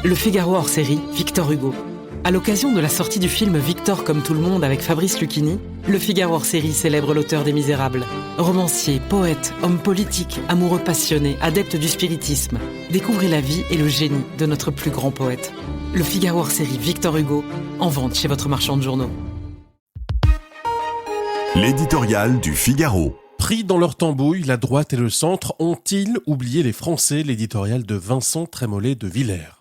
Le Figaro hors série, Victor Hugo. À l'occasion de la sortie du film Victor comme tout le monde avec Fabrice Lucchini, Le Figaro hors série célèbre l'auteur des Misérables. Romancier, poète, homme politique, amoureux passionné, adepte du spiritisme. Découvrez la vie et le génie de notre plus grand poète. Le Figaro hors série, Victor Hugo, en vente chez votre marchand de journaux. L'éditorial du Figaro. Pris dans leur tambouille, la droite et le centre ont-ils oublié les Français? L'éditorial de Vincent Trémollet de Villers.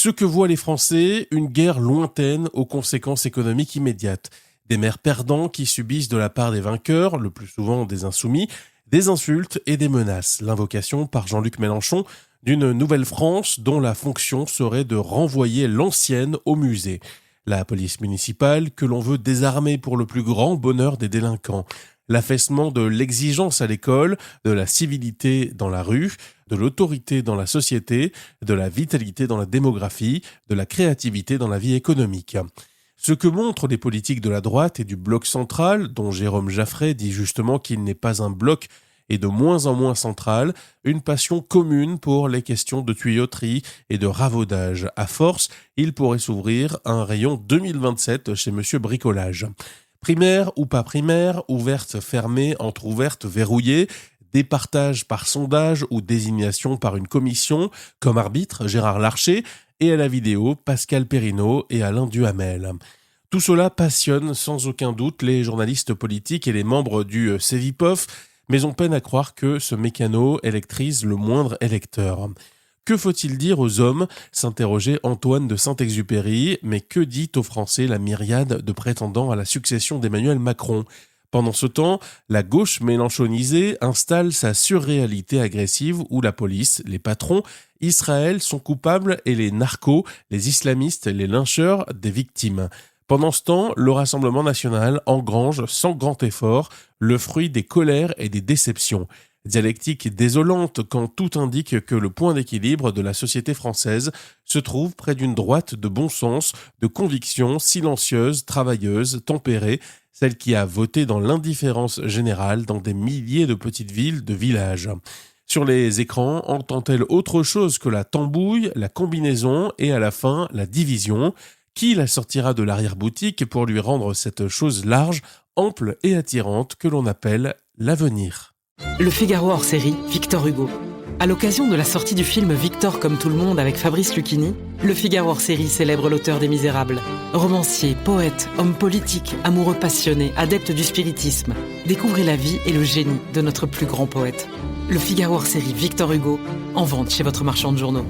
Ce que voient les Français, une guerre lointaine aux conséquences économiques immédiates. Des maires perdants qui subissent de la part des vainqueurs, le plus souvent des insoumis, des insultes et des menaces. L'invocation par Jean-Luc Mélenchon d'une nouvelle France dont la fonction serait de renvoyer l'ancienne au musée. La police municipale que l'on veut désarmer pour le plus grand bonheur des délinquants. L'affaissement de l'exigence à l'école, de la civilité dans la rue, de l'autorité dans la société, de la vitalité dans la démographie, de la créativité dans la vie économique. Ce que montrent les politiques de la droite et du bloc central, dont Jérôme Jaffray dit justement qu'il n'est pas un bloc et de moins en moins central, une passion commune pour les questions de tuyauterie et de ravaudage. À force, il pourrait s'ouvrir un rayon 2027 chez Monsieur Bricolage. Primaire ou pas primaire, ouverte, fermée, entrouverte, verrouillée, départage par sondage ou désignation par une commission, comme arbitre Gérard Larcher, et à la vidéo Pascal Perrineau et Alain Duhamel. Tout cela passionne sans aucun doute les journalistes politiques et les membres du Cevipof, mais on peine à croire que ce mécano électrise le moindre électeur. Que faut-il dire aux hommes? S'interrogeait Antoine de Saint-Exupéry, mais que dit aux Français la myriade de prétendants à la succession d'Emmanuel Macron? Pendant ce temps, la gauche mélenchonisée installe sa surréalité agressive où la police, les patrons, Israël sont coupables et les narcos, les islamistes, les lyncheurs, des victimes. Pendant ce temps, le Rassemblement national engrange sans grand effort le fruit des colères et des déceptions. Dialectique désolante quand tout indique que le point d'équilibre de la société française se trouve près d'une droite de bon sens, de conviction, silencieuse, travailleuse, tempérée, celle qui a voté dans l'indifférence générale dans des milliers de petites villes, de villages. Sur les écrans, entend-elle autre chose que la tambouille, la combinaison et à la fin la division? Qui la sortira de l'arrière-boutique pour lui rendre cette chose large, ample et attirante que l'on appelle l'avenir? Le Figaro hors série, Victor Hugo. À l'occasion de la sortie du film Victor comme tout le monde avec Fabrice Lucchini, Le Figaro hors série célèbre l'auteur des Misérables. Romancier, poète, homme politique, amoureux passionné, adepte du spiritisme. Découvrez la vie et le génie de notre plus grand poète. Le Figaro hors série, Victor Hugo, en vente chez votre marchand de journaux.